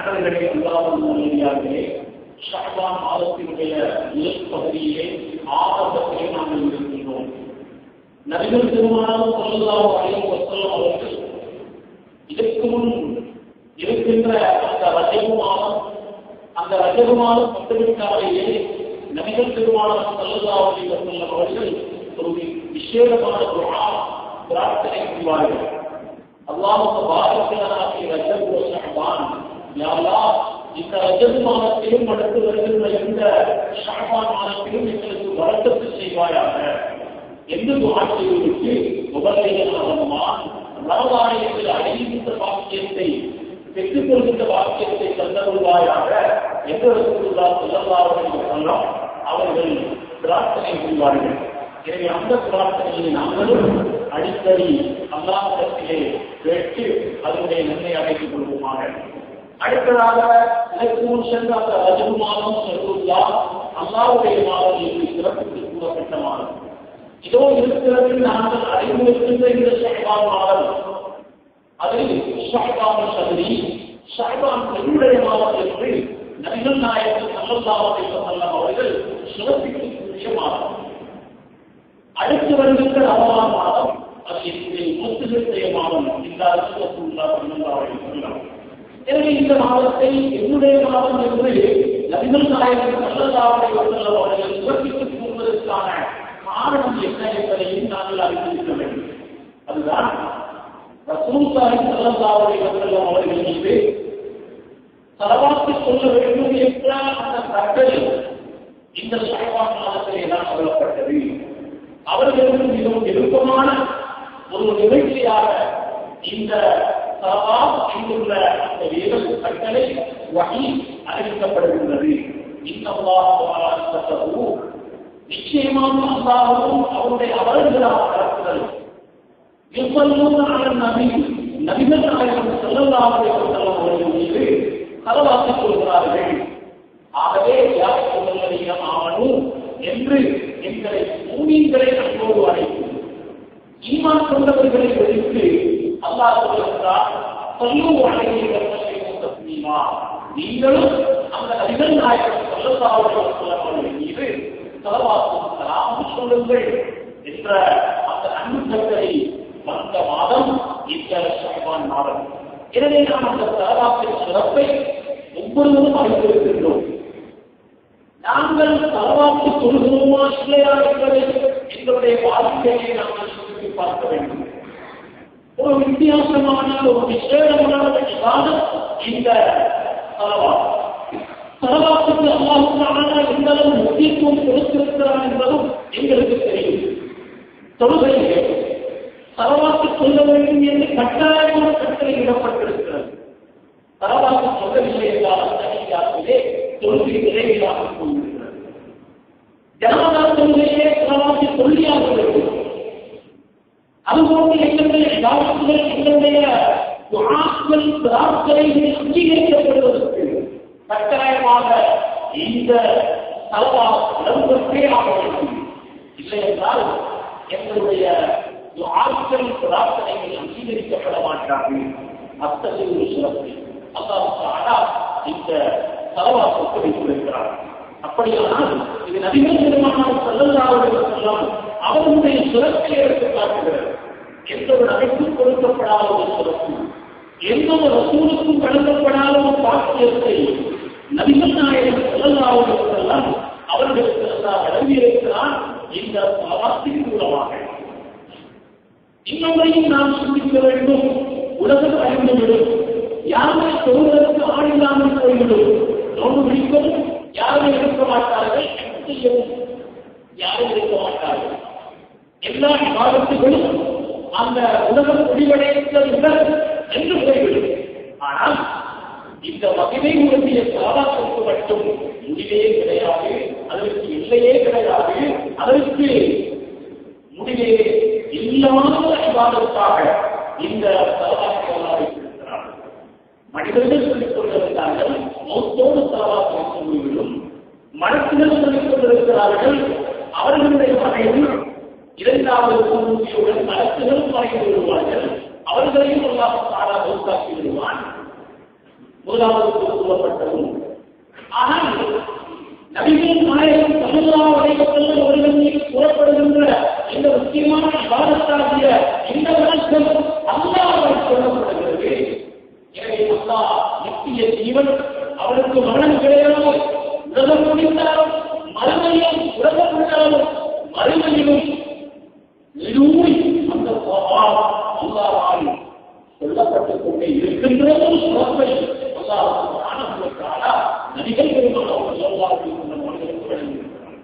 நண்பர்களே, அல்லாஹ்வுடைய ஷஅபான் மாதத்தினுடைய முதல் பகுதியிலே ஆரம்பத்திலே நாங்கள் இருக்கின்றோம். நபிகள் பெருமானார் ஸல்லல்லாஹு அலைஹி வஸல்லம் அவர்கள் இதற்கு முன் இருக்கின்ற அந்த ரஜபு மாதம் பட்டுவிட்டாலேயே நபிகள் பெருமானார் ஸல்லல்லாஹு அலைஹி வஸல்லம் அவர்கள் ஒரு விசேஷமான பிரார்த்தனை செய்வார்கள். அல்லாஹும்ம பாரிக் லனா ஃபீ ரஜப் வ ஷஅபான். யா அல்லாஹ், இந்த ரஜப் மாதத்திலும் அடுத்து வருகின்ற இந்த ஷஅபான் மாதத்திலும் எங்களுக்கு வரக்கத்து செய்வாயாக என்று துஆ செய்வதற்கு ரமதானில் அடைகின்ற பாக்கியத்தை பெற்றுக் கொள்கின்ற பாக்கியத்தை தந்தருள்வாயாக என்று ரசூலுல்லாஹி ஸல்லல்லாஹு அலைஹி வஸல்லம் அவர்கள் பிரார்த்தனை செய்வார்கள். எனவே அந்த பிரார்த்தனையை நாங்களும் அடிக்கடி அல்லாஹ்விடத்திலே கேட்டு அதனுடைய நன்மை அடைந்து கொள்வோமாக. அடுத்ததாக இதற்கு முன் சென்ற அந்த ரஜப் மாதம் அல்லாஹ்வுடைய மாதம் என்று சிறப்பித்து கூறப்பட்ட மாதம். இதோ இருக்கிறது நாங்கள் அடைந்து வைக்கின்ற இந்த ஷஅபான் மாதம், அதில் ஷஅபான் ஷஹ்ரி, ஷஅபான் பெண்ணுடைய மாதம் என்று நபிகள் நாயகம் ஸல்லல்லாஹு அலைஹி வஸல்லம் அவர்கள் சிறப்பித்து கூறிய மாதம். அடுத்து வருகின்ற ரமலான் மாதம், அது முஸ்லிம்களுடைய மாதம். இந்த ரசூலுல்லாஹி ஸல்லல்லாஹு அலைஹி வஸல்லம் எனவே இந்த மாதத்தை என்னுடைய மாதம் என்று நபிகள் நாயகம் ஸல்லல்லாஹு அலைஹி வஸல்லம் அவர்கள் சிறப்பித்து கூறுவதற்கான காரணம் என்ன என்பதையும் நாங்கள் அறிந்திருக்க வேண்டும். அதுதான் ரசூலுல்லாஹி ஸல்லல்லாஹு அலைஹி வஸல்லம் அவர்கள் மீது ஸலவாத் சொல்ல வேண்டும் என்ற அந்த கட்டளை இந்த ஷஅபான் மாதத்திலே தான் சொல்லப்பட்டது. அவர்களுக்கு மிகவும் விருப்பமான ஒரு நிகழ்ச்சியாக இந்த ஸலவாத் என்கின்ற அந்த வேத கட்டளை வஹீ அறிவிக்கப்படுகின்றது. இன்னல்லாஹ வ மலாயிகத்துஹு, நிச்சயமாக அல்லாஹ்வும் அவருடைய அவர்களால் யுஸல்லூன அலன் நபி, நபிகள் நாயகம் ஸல்லல்லாஹு அலைஹி வஸல்லம் அவர்கள் மீது ஸலவாத் சொல்கிறார்கள். ஆகவே யா அய்யுஹல்லதீன ஆமனூ என்று எங்களை மூமின்களை அன்போடு அழைக்கும் ஈமான் கொண்டவர்களை விடுத்து அல்லாஹ் சொல்கிறார், ஸல்லூ அலைஹி வஸல்லிமு தஸ்லீமா, நீங்களும் அந்த நபிகள் நாயகம் ஸல்லல்லாஹு அலைஹி வஸல்லம் அவர்கள் மீது ஸலவாத்தும் ஸலாமும் சொல்லுங்கள் என்ற அந்த அன்பு கட்டளை வந்த மாதம் இந்த ஷஅபான் மாதம். எனவே நாம் அந்த ஸலவாத்தின் சிறப்பை ஒவ்வொருவரும் அறிந்திருக்கின்றோம். நாங்கள் ஸலவாத்து சொல்கிறோமா இல்லையா என்பதை எங்களுடைய வாழ்க்கையை நாங்கள் சுற்றி பார்க்க வேண்டும். ஒரு வித்தியாசமான ஒரு விசேஷமான இபாதத் இந்த ஸலவாத். ஸலவாத்துக்கு அல்லாஹ் தஆலா எந்த அளவு முக்கியத்துவம் கொடுத்திருக்கிறார் என்பதும் எங்களுக்கு தெரியும். தொழுகையிலே ஸலவாத்து சொல்ல வேண்டும் என்று கட்டாயமான கட்டளையிடப்பட்டிருக்கிறது. ஸலவாத்து சொல்லவில்லை என்றால் அந்த தொழுகை நிறைவேறாமல் போய்விடுகிறது. ஜனாதா தொழுகையிலே ஸலவாத்து சொல்லியாக வேண்டும். அதுபோன்று எங்களுடைய இபாதத்துகள், எங்களுடைய துஆக்கள், பிரார்த்தனைகள் அங்கீகரிக்கப்படுவதற்கு கட்டாயமாக இந்த ஸலவாத் இடம்பெற்றே ஆக வேண்டும். இல்லை என்றால் எங்களுடைய துஆக்கள், பிரார்த்தனைகள் அங்கீகரிக்கப்பட மாட்டார்கள். அத்தகைய ஒரு சிறப்பு அல்லாஹ் தஆலா இந்த ஸலவாத்துக்கு வைத்திருக்கிறார். அப்படியானால் இது நபிகள் பெருமானார் ஸல்லல்லாஹு அலைஹி வஸல்லம் அவர்களுடைய சிறப்பை எடுத்து காட்டுகிறது. எந்த ஒரு நபிக்கும் கொடுக்கப்படாத ஒரு சிறப்பு, எந்த ஒரு ரசூலுக்கும் வழங்கப்படாத ஒரு பாக்கியத்தை நபிகள் நாயகம் ஸல்லல்லாஹு அலைஹி வஸல்லம் அவர்களுக்கு அல்லாஹ் வழங்கியிருக்கிறார் இந்த ஸலவாத்தின் மூலமாக. இன்னொன்றையும் நாம் சிந்திக்க வேண்டும். உலகம் அறிந்துவிடும், யாருமே சொல்வதற்கு ஆள் இல்லாமல் போய்விடும். நோன்பு பிடிக்கும் யாருமே இருக்க மாட்டார்கள், செய்யவும் யாரும் இருக்க மாட்டார்கள். எல்லா விவாதத்துகளும் அந்த உலகம் முடிவடைந்தவுடன் என்று போய்விடும். ஆனால் இந்த மகிமை உடைய ஸலவாத்துக்கு மட்டும் முடிவே கிடையாது, அதற்கு எல்லையே கிடையாது, அதற்கு முடிவே இல்லாத இபாதத்தாக இந்த ஸலவாத்தை அல்லாஹ் வைத்திருக்கிறார். மனிதர்கள் சொல்லிக் கொண்டிருக்கிறார்கள் மௌத்தோடு ஸலவாத் சொல்லிவிடும், மனத்தினர் சொல்லிக் கொண்டிருக்கிறார்கள் அவர்களுடைய மனைவி இரண்டாவது பூமியுடன் மனத்தினர் மறைந்து விடுவார்கள், அவர்களையும் அல்லாஹ் தஆலா மௌத்தாக்கி விடுவான். முதலாவது கூறப்பட்டதும். ஆனால் நபிகள் நாயகம் ஸல்லல்லாஹு அலைஹி வஸல்லம் அவர்கள் மீது கூறப்படுகின்ற இந்த முக்கியமான இபாதத்தாகிய இந்த வணக்கம் அல்லாஹ்வால் சொல்லப்படுகிறது. எனவே அல்லாஹ் நித்திய ஜீவன், அவருக்கு மரணம் கிடையாது. உலகம் முடிந்தாலும் மறுமையும் உலகம் முடிந்தாலும் மறுமையிலும் நிலூரி அந்த அல்லாஹ்வால் சொல்லப்பட்டுக் கொண்டே இருக்கின்ற ஒரு சிறப்பை அல்லாஹ் சுப்ஹானஹு வ தஆலா நபிகள் பெருமானார் ஸல்லல்லாஹு அலைஹி வஸல்லம் அவர்களுக்கு வழங்கியிருக்கிறார்.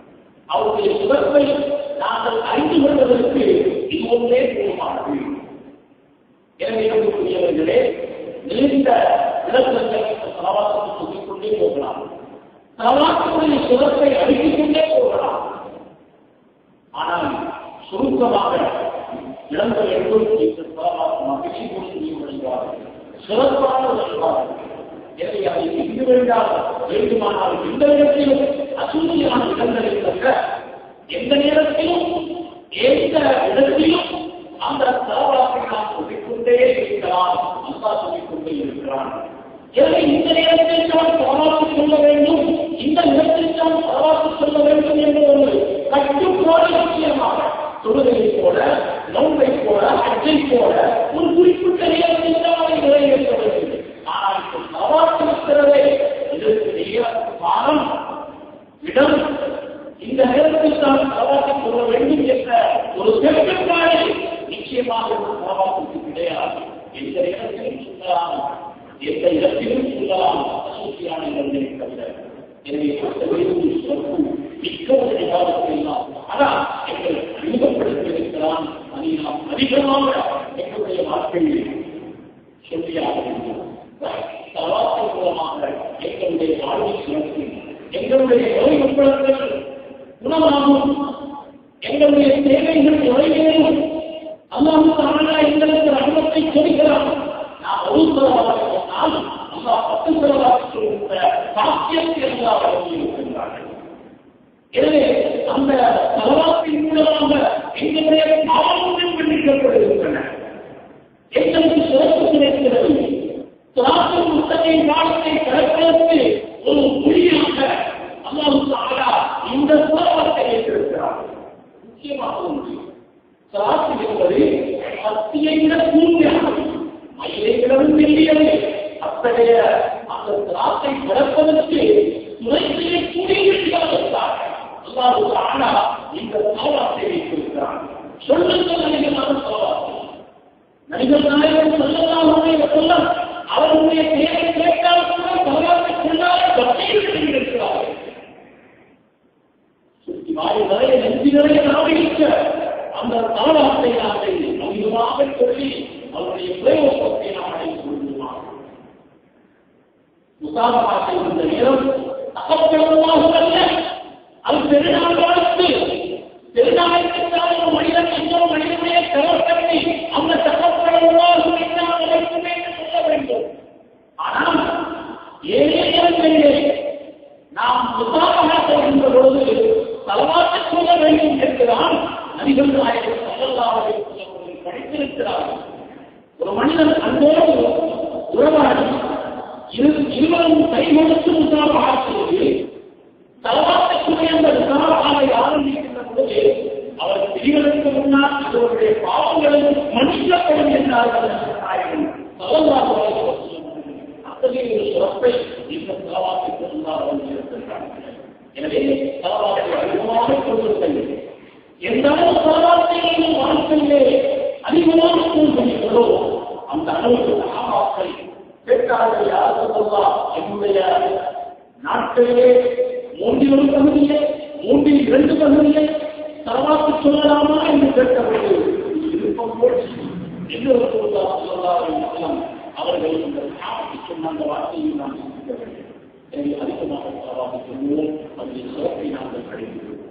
அவருடைய சிறப்பை நாங்கள் அறிந்து கொள்வதற்கு இது ஒன்றே போதுமானது. எனவே இருக்கக்கூடியவர்களே, நீண்ட விளக்கங்களை சலவாத்துக்கு சொல்லிக் கொண்டே போகலாம். சலவாத்துடைய சிறப்பை அறிவித்துக் கொண்டே போகலாம். ஆனால் சுருக்கமாக இழந்த வேண்டும் என்று மகிழ்ச்சி கொண்டு முடிவார்கள், சிறப்பான வருவார்கள். எனவே அதை எங்கு வேண்டுமானால் எந்த இடத்திலும் அசூசியான இடங்களை தவிர எந்த நேரத்திலும் எந்த இடத்திலும் அந்த சலவாத்தை நாம் சொல்லிக்கொண்டே இருக்கிறான், அல்லா சொல்லிக்கொண்டே இருக்கிறான். எனவே இந்த நேரத்தில் தான் சலவாத்து சொல்ல வேண்டும், இந்த இடத்தில் தான் சலவாத்து சொல்ல வேண்டும் என்ற ஒரு கட்டுப்பாடு நிச்சயமாக தொழுகையை போல, நோன்பை போல, அச்சை போல ஒரு குறிப்பிட்ட நேரத்தில் தான் அதை நிறைவேற்ற வேண்டும். ஆனால் இப்போ சலவாத்து இருக்கிறதே, இதற்கு காலம், இடம், இந்த நேரத்தில் தான் சலவாத்தை சொல்ல வேண்டும் என்ற ஒரு கட்டுப்பாடு நிச்சயமாக ஒரு சலவாத்துக்கு கிடையாது. எந்த நேரத்திலும் சொல்லலாம், எந்த இடத்திலும் சொல்லலாம், அசூசியான இடங்களை தவிர. எனவே மிக்க ஒரு விவாதத்தை எல்லாம் ஆனால் எங்கள் அறிமுகப்படுத்தியிருக்கிறான். அதை நாம் அதிகமாக எங்களுடைய வாழ்க்கையில் சொல்லியாக வேண்டும். சலவாத்தின் மூலமாக எங்களுடைய வாழ்வை சிறப்பு, எங்களுடைய நோய் உட்படங்கள் குணமாகும், எங்களுடைய தேவைகள் நிறைவேறும். அல்லாஹ் தஆலா எங்களுக்கு ரஹ்மத்தை சொல்கிறான். நாம் ஒரு சலவாத்தை சொன்னால் அல்லாஹ் 10 சலவாத்தை சொல்கின்ற சாத்தியத்தை எல்லாம் வழங்கியிருக்கின்றார்கள். எனவே அந்த சலவாத்தின் மூலமாக எங்களுடைய பாவங்கள் மன்னிக்கப்படுகின்றன, எங்களுக்கு சிறப்பு கிடைக்கிறது. சலாத்துல் முஸ்தகீம் பாடத்தை கடப்பதற்கு ஒரு மொழியாக அல்லாஹ் தஆலா இந்த சலவாத்தை ஏற்றிருக்கிறார். முக்கியமாக ஒன்று, சலாத்து என்பது சக்தியை விட கூர்மையானது, மயிலை விடவும் மெல்லியது. அத்தகைய அந்த சலாத்தை கடப்பதற்கு துணை செய்யக்கூடிய விஷயங்களுக்காக அல்லாஹ் தஆலா இந்த சலவாத்தை வைத்திருக்கிறார். சொல்லுங்கள் அதிகமான சலவாத்தை. நபிகள் நாயகம் ஸல்லல்லாஹு அலைஹி வஸல்லம் அவருடைய பெயரை கேட்டால் கூட சலவாத்தை சொன்னாலே பக்தியில் இருக்கிறார்கள். சுற்றி வாய் நிறைய நெஞ்சு நிறைய நாவிக்க அந்த சலவாத்தை நாங்கள் அதிகமாக சொல்லி அவருடைய பிரயோகத்தை நாம் அடைந்து கொள்வோம். முசாபஹா செய்கின்ற நேரம் தகப்பனமாக அது பெருநாள் வாழ்த்து, பெருநாளைக்கான ஒரு மனிதன் இன்னொரு மனிதனுடைய கலப்பத்தை அந்த தகப்பனமாக வைக்குமே என்று சொல்ல வேண்டும். ஆனால் ஏழைகளிலே நாம் முசாபஹா செய்கின்ற பொழுது சலவாத்தை சொல்ல வேண்டும் என்றுதான் நபிகள் நாயகம் ஸல்லல்லாஹு அலைஹி வஸல்லம் படித்திருக்கிறார்கள். ஒரு மனிதன் அன்போடு உறவாடி இருவரும் கைகொடுத்து முசாபஹா செய்து சலவாத்துக்குரிய அந்த முசாபஹாவை ஆரம்பிக்கின்ற பொழுது அவர் பிரிவதற்கு முன்னால் அவருடைய பாவங்களும் மன்னிக்கப்படும் என்றார்கள் நாயகம் ஸல்லல்லாஹு அலைஹி வஸல்லம். அத்தகைய ஒரு சிறப்பை இந்த சலவாத்துக்கு முன்னால் வழங்கியிருக்கிறார்கள். எனவே சலவாத்தை அதிகமாக கொள்ளுங்கள். எந்த அளவு சலவாத்தை நீங்கள் வாழ்க்கையிலே அதிகமாக கூறுகிறீர்களோ அந்த அளவுக்கு சஹாபாக்கள் கேட்டார்கள், யார் சொல்லலாம், என்னுடைய நாட்களிலே 3 பகுதியை 3 பகுதியை சலவாத்து சொல்லலாமா என்று கேட்டபோது விருப்பம் போல் என்று சொல்லலாம். அவர்கள் இந்த சஹாபாத்தை சொன்ன அந்த வார்த்தையை நாம் சிந்திக்க வேண்டும். எனவே அதிகமாக சலவாத்து சொல்லுவோம், அதில் சிறப்பை நாங்கள் கடைபிடிக்கிறோம்.